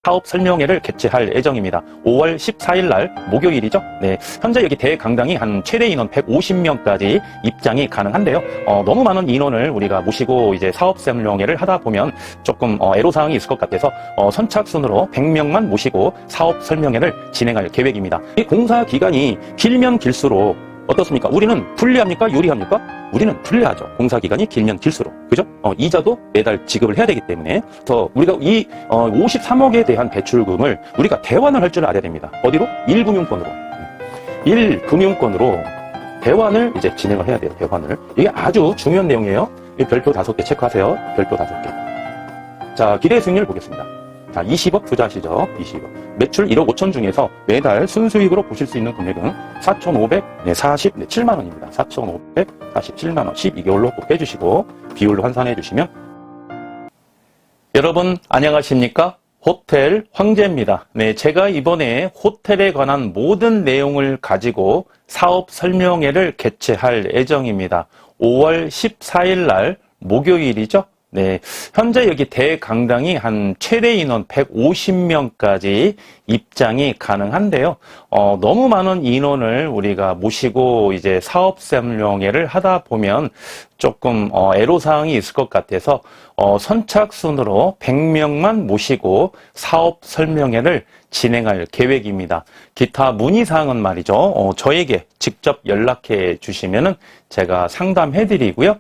사업 설명회를 개최할 예정입니다. 5월 14일 날 목요일이죠. 네, 현재 여기 대강당이 한 최대 인원 150명까지 입장이 가능한데요. 너무 많은 인원을 우리가 모시고 이제 사업 설명회를 하다 보면 조금 애로사항이 있을 것 같아서 선착순으로 100명만 모시고 사업 설명회를 진행할 계획입니다. 이 공사 기간이 길면 길수록 어떻습니까? 우리는 불리합니까? 유리합니까? 우리는 불리하죠. 공사 기간이 길면 길수록. 그죠? 이자도 매달 지급을 해야 되기 때문에 더 우리가 이 53억에 대한 대출금을 우리가 대환을 할 줄 알아야 됩니다. 어디로? 1금융권으로. 1금융권으로 대환을 이제 진행을 해야 돼요. 대환을. 이게 아주 중요한 내용이에요. 이 별표 5개 체크하세요. 별표 5개. 자, 기대 수익률 보겠습니다. 자, 20억 투자하시죠. 20억. 매출 1억 5천 중에서 매달 순수익으로 보실 수 있는 금액은 4,547만 원입니다. 4,547만 원. 12개월로 꼭 빼주시고 비율로 환산해 주시면. 여러분 안녕하십니까? 호텔 황제입니다. 네, 제가 이번에 호텔에 관한 모든 내용을 가지고 사업 설명회를 개최할 예정입니다. 5월 14일 날 목요일이죠. 네, 현재 여기 대강당이 한 최대 인원 150명까지 입장이 가능한데요. 너무 많은 인원을 우리가 모시고 이제 사업 설명회를 하다 보면 조금 애로사항이 있을 것 같아서 선착순으로 100명만 모시고 사업 설명회를 진행할 계획입니다. 기타 문의사항은 말이죠. 저에게 직접 연락해 주시면은 제가 상담해 드리고요.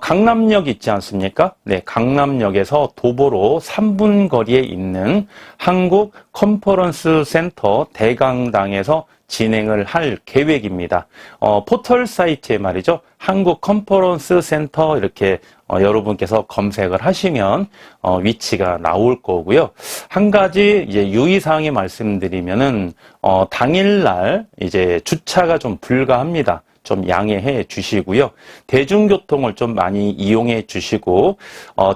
강남역 있지 않습니까? 네, 강남역에서 도보로 3분 거리에 있는 한국 컨퍼런스 센터 대강당에서 진행을 할 계획입니다. 포털 사이트에 말이죠. 한국 컨퍼런스 센터 이렇게 여러분께서 검색을 하시면 위치가 나올 거고요. 한 가지 이제 유의사항에 말씀드리면은 당일날 이제 주차가 좀 불가합니다. 좀 양해해 주시고요. 대중교통을 좀 많이 이용해 주시고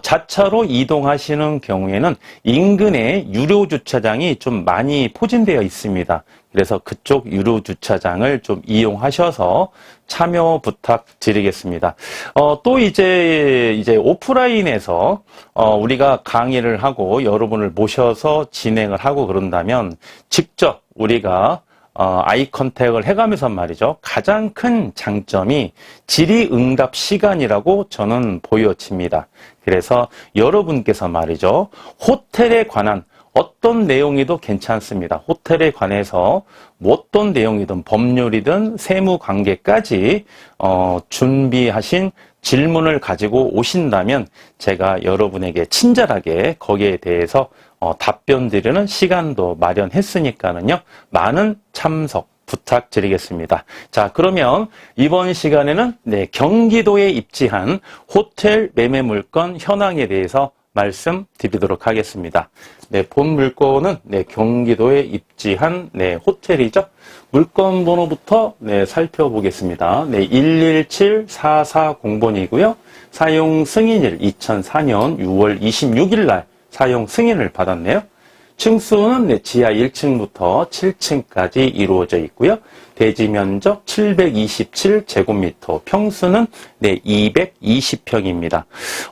자차로 이동하시는 경우에는 인근에 유료 주차장이 좀 많이 포진되어 있습니다. 그래서 그쪽 유료 주차장을 좀 이용하셔서 참여 부탁드리겠습니다. 또 이제 오프라인에서 우리가 강의를 하고 여러분을 모셔서 진행을 하고 그런다면 직접 우리가 아이 컨택을 해가면서 말이죠. 가장 큰 장점이 질의응답 시간이라고 저는 보여집니다. 그래서 여러분께서 말이죠. 호텔에 관한 어떤 내용이도 괜찮습니다. 호텔에 관해서 어떤 내용이든 법률이든 세무관계까지 준비하신 질문을 가지고 오신다면 제가 여러분에게 친절하게 거기에 대해서 답변 드리는 시간도 마련했으니까는요. 많은 참석 부탁드리겠습니다. 자, 그러면 이번 시간에는 경기도에 입지한 호텔 매매 물건 현황에 대해서 말씀드리도록 하겠습니다. 본 물건은 경기도에 입지한 호텔이죠. 물건 번호부터 살펴보겠습니다. 117440번이고요. 사용 승인일 2004년 6월 26일 날 사용 승인을 받았네요. 층수는 지하 1층부터 7층까지 이루어져 있고요. 대지 면적 727제곱미터, 평수는 220평입니다.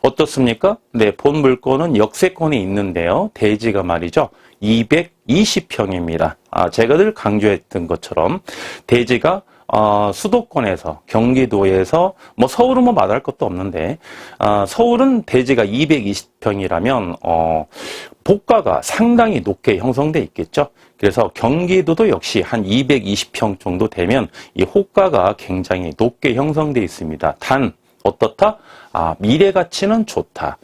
어떻습니까? 본 물건은 역세권에 있는데요. 대지가 말이죠. 220평입니다. 제가 늘 강조했던 것처럼 대지가 수도권에서 경기도에서 서울은 말할 것도 없는데 서울은 대지가 220평이라면 복가가 상당히 높게 형성돼 있겠죠. 그래서 경기도도 역시 한 220평 정도 되면 이 호가가 굉장히 높게 형성돼 있습니다. 단 어떻다? 미래 가치는 좋다.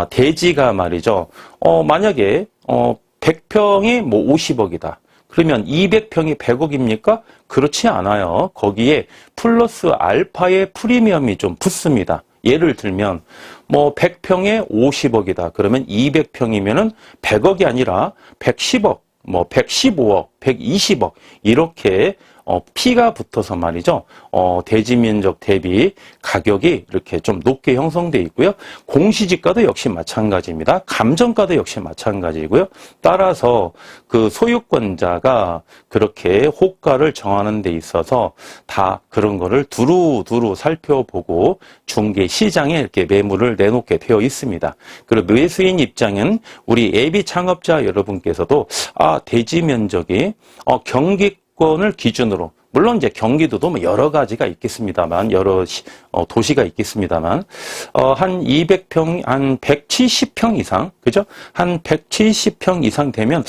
대지가 말이죠. 만약에 100평이 50억이다. 그러면 200평이 100억입니까? 그렇지 않아요. 거기에 플러스 알파의 프리미엄이 좀 붙습니다. 예를 들면 100평에 50억이다. 그러면 200평이면은 100억이 아니라 110억, 115억, 120억 이렇게 피가 붙어서 말이죠. 대지 면적 대비 가격이 이렇게 좀 높게 형성돼 있고요. 공시지가도 역시 마찬가지입니다. 감정가도 역시 마찬가지고요. 따라서 그 소유권자가 그렇게 호가를 정하는 데 있어서 다 그런 거를 두루두루 살펴보고 중개 시장에 이렇게 매물을 내놓게 되어 있습니다. 그리고 매수인 입장은 우리 예비 창업자 여러분께서도 대지 면적이 경기권을 기준으로, 물론 이제 경기도도 뭐 여러 가지가 있겠습니다만, 여러 도시가 있겠습니다만, 한 200평, 한 170평 이상, 그죠? 한 170평 이상 되면,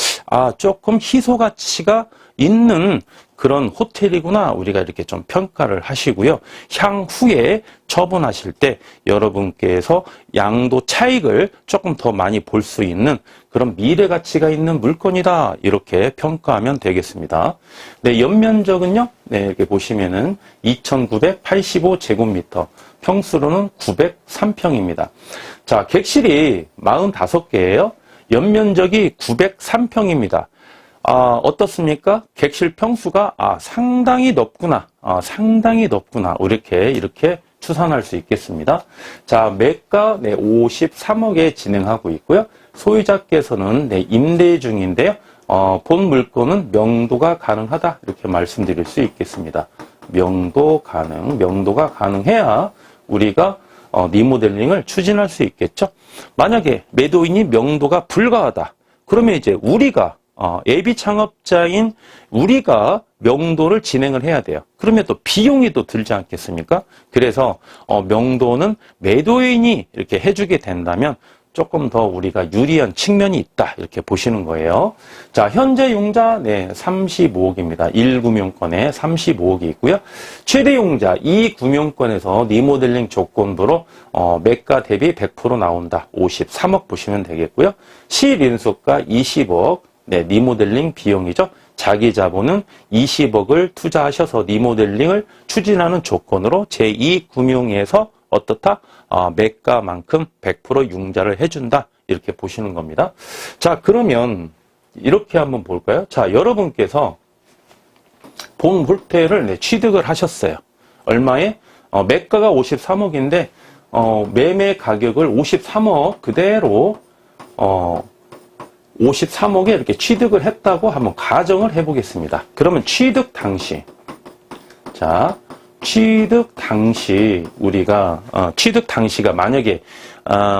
조금 희소 가치가 있는 그런 호텔이구나, 우리가 이렇게 좀 평가를 하시고요. 향후에 처분하실 때 여러분께서 양도 차익을 조금 더 많이 볼 수 있는 그런 미래 가치가 있는 물건이다, 이렇게 평가하면 되겠습니다. 네, 연면적은요, 네, 이렇게 보시면은 2,985제곱미터, 평수로는 903평입니다. 자, 객실이 45개예요. 연면적이 903평입니다. 어떻습니까? 객실 평수가 상당히 높구나. 상당히 높구나. 이렇게 추산할 수 있겠습니다. 자, 매가 53억에 진행하고 있고요. 소유자께서는 임대 중인데요. 본 물건은 명도가 가능하다, 이렇게 말씀드릴 수 있겠습니다. 명도가 가능해야 우리가 리모델링을 추진할 수 있겠죠. 만약에 매도인이 명도가 불가하다, 그러면 이제 우리가 예비 창업자인 우리가 명도를 진행을 해야 돼요. 그러면 또 비용이 또 들지 않겠습니까? 그래서 명도는 매도인이 이렇게 해주게 된다면 조금 더 우리가 유리한 측면이 있다, 이렇게 보시는 거예요. 자, 현재 용자 35억입니다. 1구명권에 35억이 있고요. 최대 용자 2구명권에서 리모델링 조건부로 매가 대비 100% 나온다. 53억 보시면 되겠고요. 실인수가 20억. 네, 리모델링 비용이죠. 자기 자본은 20억을 투자하셔서 리모델링을 추진하는 조건으로 제2금융에서 어떻다? 매가만큼 100% 융자를 해준다, 이렇게 보시는 겁니다. 자, 그러면 이렇게 한번 볼까요? 자, 여러분께서 본 호텔을 취득을 하셨어요. 얼마에? 매가가 53억인데 매매 가격을 53억 그대로 53억에 이렇게 취득을 했다고 한번 가정을 해보겠습니다. 그러면 취득 당시, 자, 취득 당시 우리가 취득 당시가 만약에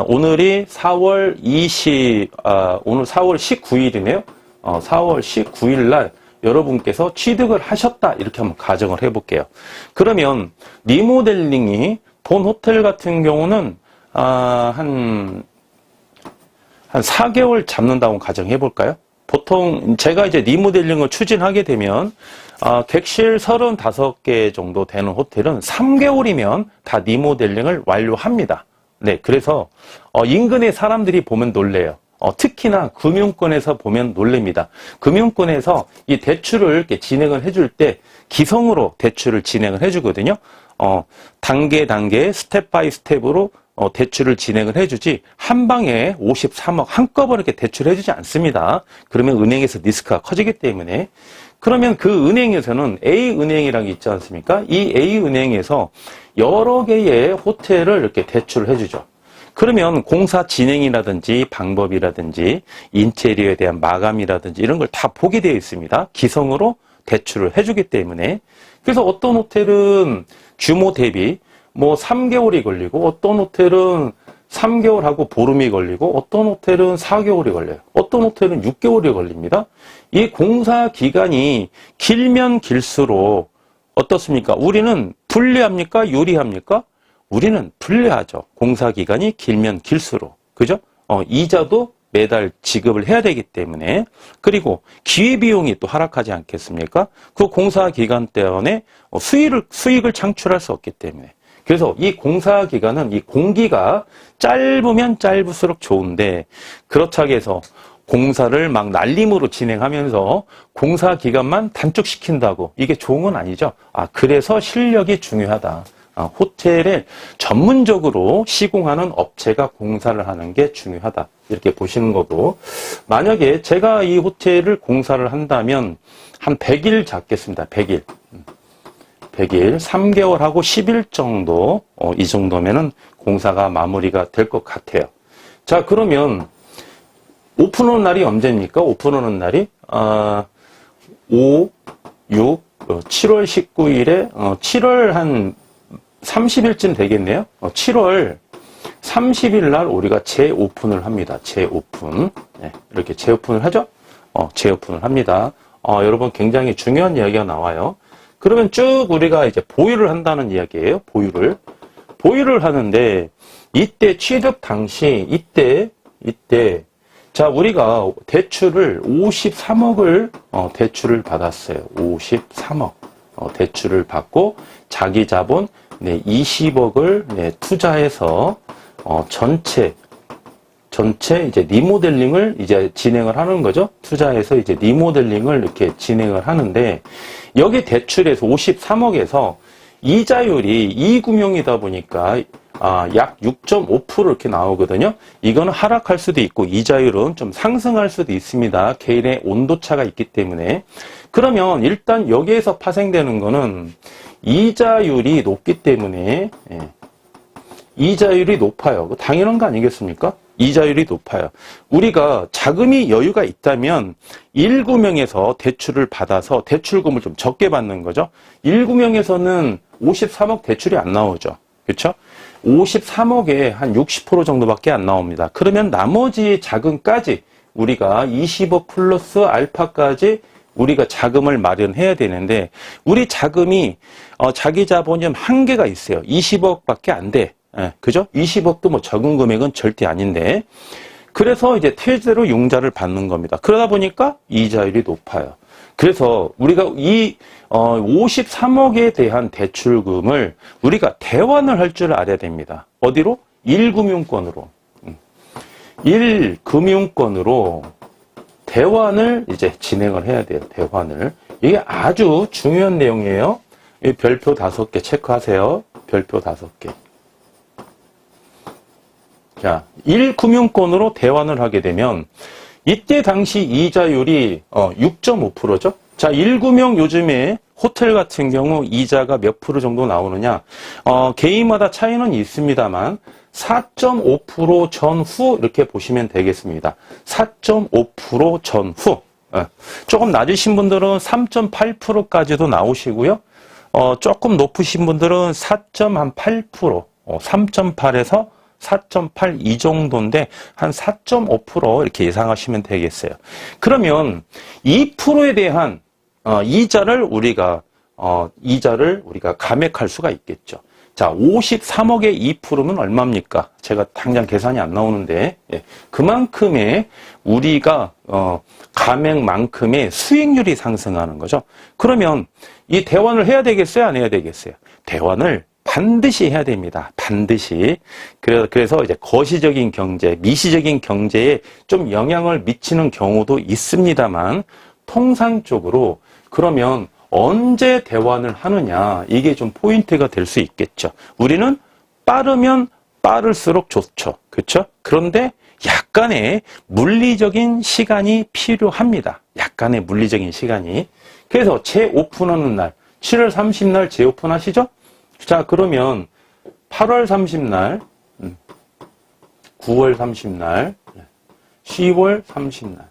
오늘이 4월 19일이네요. 4월 19일 날 여러분께서 취득을 하셨다, 이렇게 한번 가정을 해볼게요. 그러면 리모델링이 본 호텔 같은 경우는 한 4개월 잡는다고 가정해볼까요? 보통 제가 이제 리모델링을 추진하게 되면 객실 35개 정도 되는 호텔은 3개월이면 다 리모델링을 완료합니다. 네, 그래서 인근의 사람들이 보면 놀래요. 특히나 금융권에서 보면 놀랍니다. 금융권에서 이 대출을 이렇게 진행을 해줄 때 기성으로 대출을 진행을 해주거든요. 단계 스텝 바이 스텝으로 대출을 진행을 해주지 한 방에 53억 한꺼번에 이렇게 대출해주지 않습니다. 그러면 은행에서 리스크가 커지기 때문에. 그러면 그 은행에서는 A은행이라는 게 있지 않습니까? 이 A은행에서 여러 개의 호텔을 이렇게 대출을 해주죠. 그러면 공사 진행이라든지 방법이라든지 인테리어에 대한 마감이라든지 이런 걸 다 보게 되어 있습니다. 기성으로 대출을 해주기 때문에. 그래서 어떤 호텔은 규모 대비 3개월이 걸리고, 어떤 호텔은 3개월하고 보름이 걸리고, 어떤 호텔은 4개월이 걸려요. 어떤 호텔은 6개월이 걸립니다. 이 공사 기간이 길면 길수록 어떻습니까? 우리는 불리합니까? 유리합니까? 우리는 불리하죠. 공사 기간이 길면 길수록. 그죠? 이자도 매달 지급을 해야 되기 때문에. 그리고 기회비용이 또 하락하지 않겠습니까? 그 공사 기간 때문에 수익을 창출할 수 없기 때문에. 그래서 이 공사 기간은 이 공기가 짧으면 짧을수록 좋은데, 그렇다고 해서 공사를 막 날림으로 진행하면서 공사 기간만 단축시킨다고 이게 좋은 건 아니죠. 그래서 실력이 중요하다. 호텔에 전문적으로 시공하는 업체가 공사를 하는 게 중요하다, 이렇게 보시는 거고, 만약에 제가 이 호텔을 공사를 한다면 한 100일 잡겠습니다. 100일. 100일, 3개월하고 10일 정도, 이 정도면은 공사가 마무리가 될 것 같아요. 자, 그러면 오픈하는 날이 언제입니까? 오픈하는 날이 5, 6, 7월 19일에 7월 한 30일쯤 되겠네요. 7월 30일 날 우리가 재오픈을 합니다. 재오픈. 네, 이렇게 재오픈을 하죠? 재오픈을 합니다. 여러분 굉장히 중요한 이야기가 나와요. 그러면 쭉 우리가 이제 보유를 한다는 이야기예요. 보유를 하는데 이때 취득 당시 이때 자, 우리가 대출을 53억을 대출을 받았어요. 53억 대출을 받고 자기 자본 20억을 투자해서 전체 이제 리모델링을 이제 진행을 하는 거죠. 투자해서 이제 리모델링을 이렇게 진행을 하는데 여기 대출에서 53억에서 이자율이 이금융이다 보니까 약 6.5% 이렇게 나오거든요. 이거는 하락할 수도 있고 이자율은 좀 상승할 수도 있습니다. 개인의 온도차가 있기 때문에. 그러면 일단 여기에서 파생되는 거는 이자율이 높기 때문에 이자율이 높아요. 당연한 거 아니겠습니까? 이자율이 높아요. 우리가 자금이 여유가 있다면 1금융에서 대출을 받아서 대출금을 좀 적게 받는 거죠. 1금융에서는 53억 대출이 안 나오죠. 그렇죠? 53억에 한 60% 정도밖에 안 나옵니다. 그러면 나머지 자금까지 우리가 20억 플러스 알파까지 우리가 자금을 마련해야 되는데 우리 자금이 자기 자본이 한계가 있어요. 20억밖에 안 돼. 그죠? 20억도 뭐 적은 금액은 절대 아닌데 그래서 이제 퇴대로 융자를 받는 겁니다. 그러다 보니까 이자율이 높아요. 그래서 우리가 이 53억에 대한 대출금을 우리가 대환을 할 줄 알아야 됩니다. 어디로? 1금융권으로. 1금융권으로 대환을 이제 진행을 해야 돼요. 대환을. 이게 아주 중요한 내용이에요. 이 별표 5개 체크하세요. 별표 5개. 자, 1금융권으로 대환을 하게 되면 이때 당시 이자율이 6.5%죠. 자, 1금융 요즘에 호텔 같은 경우 이자가 몇 프로 정도 나오느냐? 개인마다 차이는 있습니다만 4.5% 전후 이렇게 보시면 되겠습니다. 4.5% 전후. 조금 낮으신 분들은 3.8%까지도 나오시고요. 조금 높으신 분들은 4.8%, 3.8에서 4.8 이 정도인데 한 4.5% 이렇게 예상하시면 되겠어요. 그러면 2%에 대한 이자를 우리가 감액할 수가 있겠죠. 자, 53억의 2%면 얼마입니까? 제가 당장 계산이 안 나오는데 그만큼의 우리가 감액만큼의 수익률이 상승하는 거죠. 그러면 이 대환을 해야 되겠어요? 안 해야 되겠어요? 대환을 반드시 해야 됩니다. 반드시. 그래서 이제 거시적인 경제, 미시적인 경제에 좀 영향을 미치는 경우도 있습니다만 통상적으로 그러면 언제 대환을 하느냐 이게 좀 포인트가 될 수 있겠죠. 우리는 빠르면 빠를수록 좋죠. 그렇죠? 그런데 약간의 물리적인 시간이 필요합니다. 약간의 물리적인 시간이. 그래서 재오픈하는 날 7월 30날 재오픈하시죠? 자, 그러면 8월 30날, 9월 30날, 10월 30날.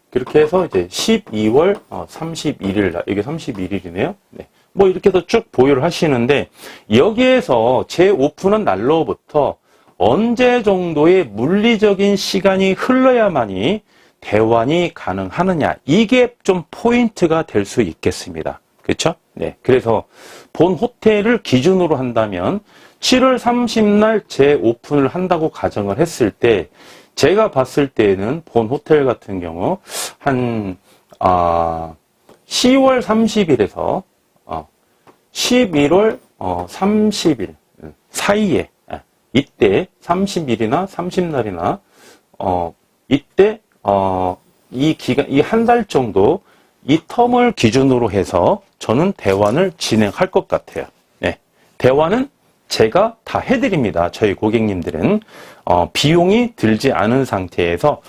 그렇게 해서 이제 12월 31일 날, 이게 31일이네요. 네. 뭐 이렇게 해서 쭉 보유를 하시는데, 여기에서 재오픈한 날로부터 언제 정도의 물리적인 시간이 흘러야만이 대환이 가능하느냐. 이게 좀 포인트가 될 수 있겠습니다. 그렇죠? 네. 그래서 본 호텔을 기준으로 한다면 7월 30날 재오픈을 한다고 가정을 했을 때 제가 봤을 때는 본 호텔 같은 경우 한 10월 30일에서 11월 30일 사이에 이때 30일이나 30날이나 이때 이 기간 이 한 달 정도 이 텀을 기준으로 해서 저는 대환을 진행할 것 같아요. 네. 대환은 제가 다 해드립니다. 저희 고객님들은 비용이 들지 않은 상태에서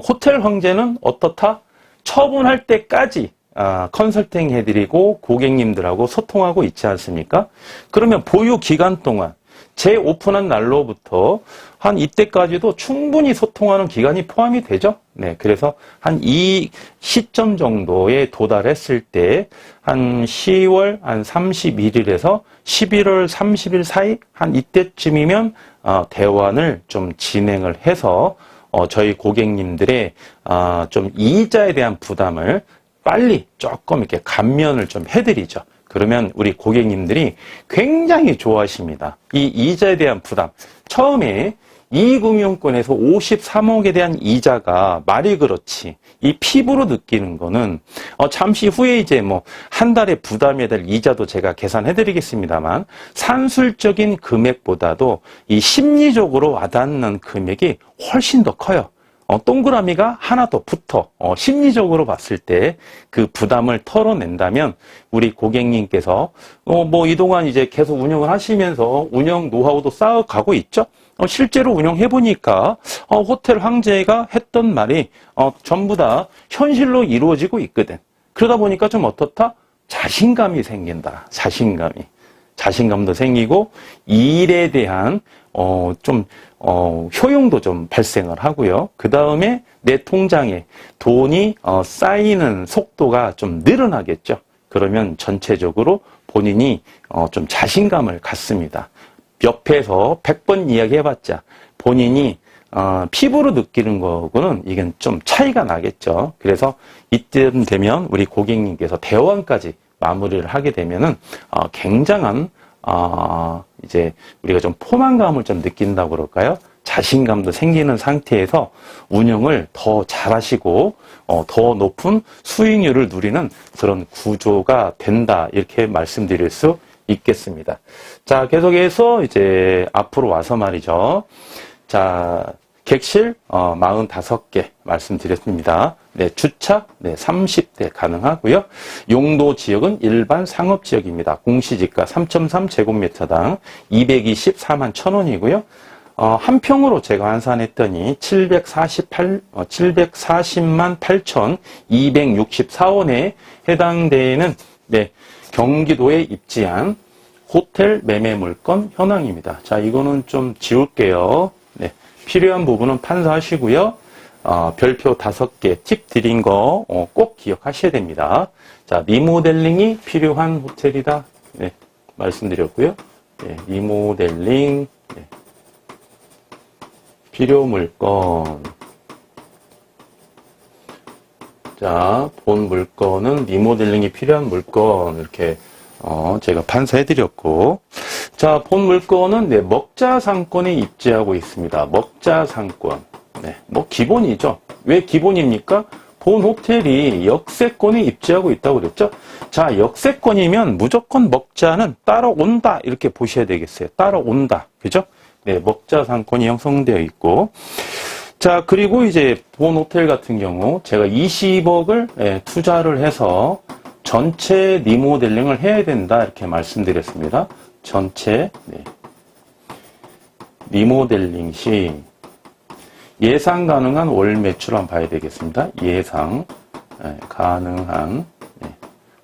호텔 황제는 어떻다? 처분할 때까지 컨설팅 해드리고 고객님들하고 소통하고 있지 않습니까? 그러면 보유 기간 동안 재오픈한 날로부터 한 이때까지도 충분히 소통하는 기간이 포함이 되죠. 네, 그래서 한 이 시점 정도에 도달했을 때 한 10월 한 31일에서 11월 30일 사이 한 이때쯤이면 대환을 좀 진행을 해서 저희 고객님들의 좀 이자에 대한 부담을 빨리 조금 이렇게 감면을 좀 해드리죠. 그러면 우리 고객님들이 굉장히 좋아하십니다. 이 이자에 대한 부담. 처음에 이금융권에서 53억에 대한 이자가 말이 그렇지. 이 피부로 느끼는 거는 잠시 후에 이제 뭐 한 달에 부담해야 될 이자도 제가 계산해 드리겠습니다만 산술적인 금액보다도 이 심리적으로 와닿는 금액이 훨씬 더 커요. 동그라미가 하나 더 붙어 심리적으로 봤을 때 그 부담을 털어낸다면 우리 고객님께서 뭐 이동안 이제 계속 운영을 하시면서 운영 노하우도 쌓아가고 있죠. 실제로 운영해 보니까 호텔 황제가 했던 말이 전부 다 현실로 이루어지고 있거든. 그러다 보니까 좀 어떻다? 자신감이 생긴다. 자신감도 생기고 일에 대한 효용도 좀 발생을 하고요. 그 다음에 내 통장에 돈이 쌓이는 속도가 좀 늘어나겠죠. 그러면 전체적으로 본인이 좀 자신감을 갖습니다. 옆에서 100번 이야기해봤자 본인이 피부로 느끼는 거고는 이건 좀 차이가 나겠죠. 그래서 이쯤 되면 우리 고객님께서 대환까지 마무리를 하게 되면은 굉장한 이제 우리가 좀 포만감을 좀 느낀다고 그럴까요? 자신감도 생기는 상태에서 운영을 더 잘하시고 더 높은 수익률을 누리는 그런 구조가 된다 이렇게 말씀드릴 수 있겠습니다. 자, 계속해서 이제 앞으로 와서 말이죠. 자, 객실 45개 말씀드렸습니다. 네, 주차 30대 가능하고요. 용도 지역은 일반 상업 지역입니다. 공시지가 3.3 제곱미터당 224만 1,000원이고요. 한 평으로 제가 환산했더니 740만 8,264원에 해당되는 경기도에 입지한 호텔 매매 물건 현황입니다. 자, 이거는 좀 지울게요. 네, 필요한 부분은 판사하시고요. 별표 5개 팁 드린 거 꼭 기억하셔야 됩니다. 자, 리모델링이 필요한 호텔이다. 네, 말씀드렸고요. 네, 리모델링 필요 물건. 자, 본 물건은 리모델링이 필요한 물건 이렇게 제가 판사해드렸고, 자, 본 물건은 먹자상권에 입지하고 있습니다. 먹자상권. 네, 뭐 기본이죠. 왜 기본입니까? 본 호텔이 역세권에 입지하고 있다고 그랬죠. 자, 역세권이면 무조건 먹자는 따라온다 이렇게 보셔야 되겠어요. 따라온다, 그죠? 네, 먹자상권이 형성되어 있고. 자, 그리고 이제 본 호텔 같은 경우 제가 20억을 투자를 해서 전체 리모델링을 해야 된다 이렇게 말씀드렸습니다. 전체 리모델링 시 예상 가능한 월 매출 한번 봐야 되겠습니다. 예상 가능한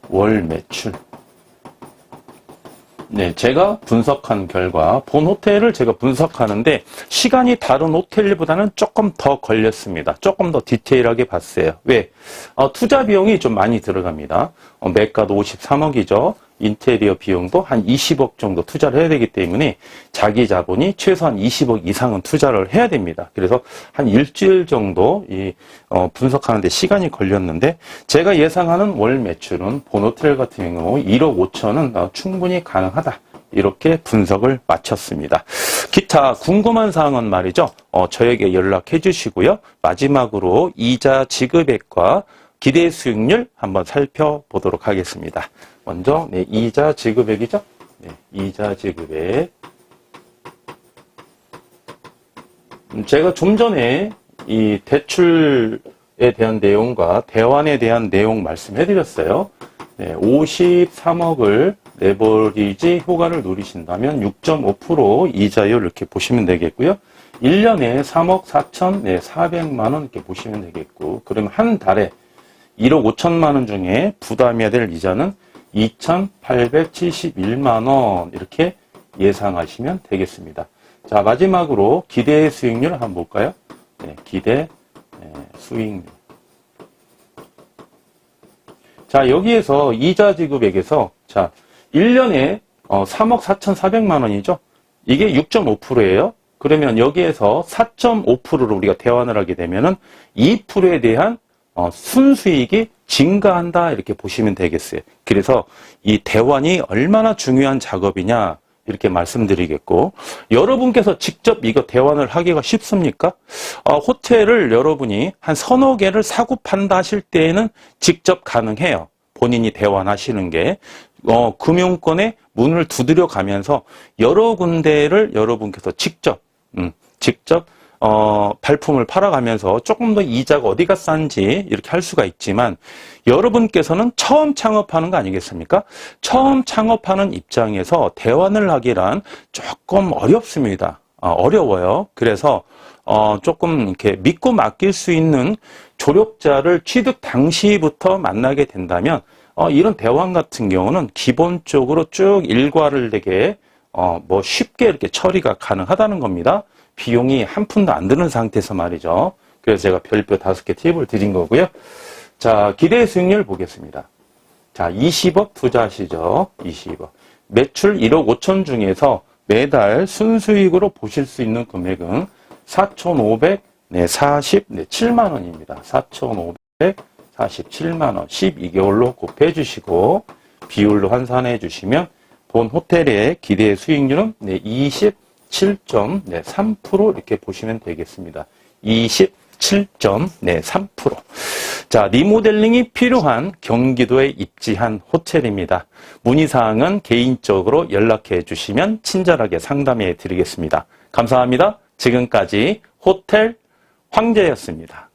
월 매출. 네, 제가 분석한 결과 본 호텔을 제가 분석하는데 시간이 다른 호텔보다는 조금 더 걸렸습니다. 조금 더 디테일하게 봤어요. 왜? 투자 비용이 좀 많이 들어갑니다. 매가도 53억이죠. 인테리어 비용도 한 20억 정도 투자를 해야 되기 때문에 자기 자본이 최소한 20억 이상은 투자를 해야 됩니다. 그래서 한 일주일 정도 분석하는데 시간이 걸렸는데 제가 예상하는 월 매출은 본 호텔 같은 경우 1억 5천은 충분히 가능하다. 이렇게 분석을 마쳤습니다. 기타 궁금한 사항은 말이죠. 저에게 연락해 주시고요. 마지막으로 이자 지급액과 기대 수익률 한번 살펴보도록 하겠습니다. 먼저 이자 지급액이죠. 이자 지급액. 제가 좀 전에 이 대출에 대한 내용과 대환에 대한 내용 말씀해 드렸어요. 53억을 레버리지 효과를 누리신다면 6.5% 이자율 이렇게 보시면 되겠고요. 1년에 3억 4,400만 원 이렇게 보시면 되겠고, 그러면 한 달에 1억 5천만 원 중에 부담해야 될 이자는 2,871만 원 이렇게 예상하시면 되겠습니다. 자, 마지막으로 기대 수익률 한번 볼까요? 네, 기대 수익률. 자, 여기에서 이자 지급액에서 자, 1년에 3억 4,400만 원이죠. 이게 6.5%예요. 그러면 여기에서 4.5%를 우리가 대환을 하게 되면은 2%에 대한 순수익이 증가한다 이렇게 보시면 되겠어요. 그래서 이 대환이 얼마나 중요한 작업이냐 이렇게 말씀드리겠고, 여러분께서 직접 이거 대환을 하기가 쉽습니까? 호텔을 여러분이 한 서너 개를 사고 판다 하실 때에는 직접 가능해요. 본인이 대환하시는 게 금융권에 문을 두드려 가면서 여러 군데를 여러분께서 직접 발품을 팔아가면서 조금 더 이자가 어디가 싼지 이렇게 할 수가 있지만, 여러분께서는 처음 창업하는 거 아니겠습니까? 처음 창업하는 입장에서 대환을 하기란 조금 어렵습니다. 어려워요. 그래서 조금 이렇게 믿고 맡길 수 있는 조력자를 취득 당시부터 만나게 된다면 이런 대환 같은 경우는 기본적으로 쭉 일과를 되게 쉽게 이렇게 처리가 가능하다는 겁니다. 비용이 한 푼도 안 드는 상태에서 말이죠. 그래서 제가 별표 5개 팁을 드린 거고요. 자, 기대 수익률 보겠습니다. 자, 20억 투자하시죠. 20억. 매출 1억 5천 중에서 매달 순수익으로 보실 수 있는 금액은 4,547만 원입니다. 4,547만 원. 12개월로 곱해 주시고 비율로 환산해 주시면 본 호텔의 기대 수익률은 27.3% 이렇게 보시면 되겠습니다. 27.3%. 자, 리모델링이 필요한 경기도에 입지한 호텔입니다. 문의사항은 개인적으로 연락해 주시면 친절하게 상담해 드리겠습니다. 감사합니다. 지금까지 호텔 황제였습니다.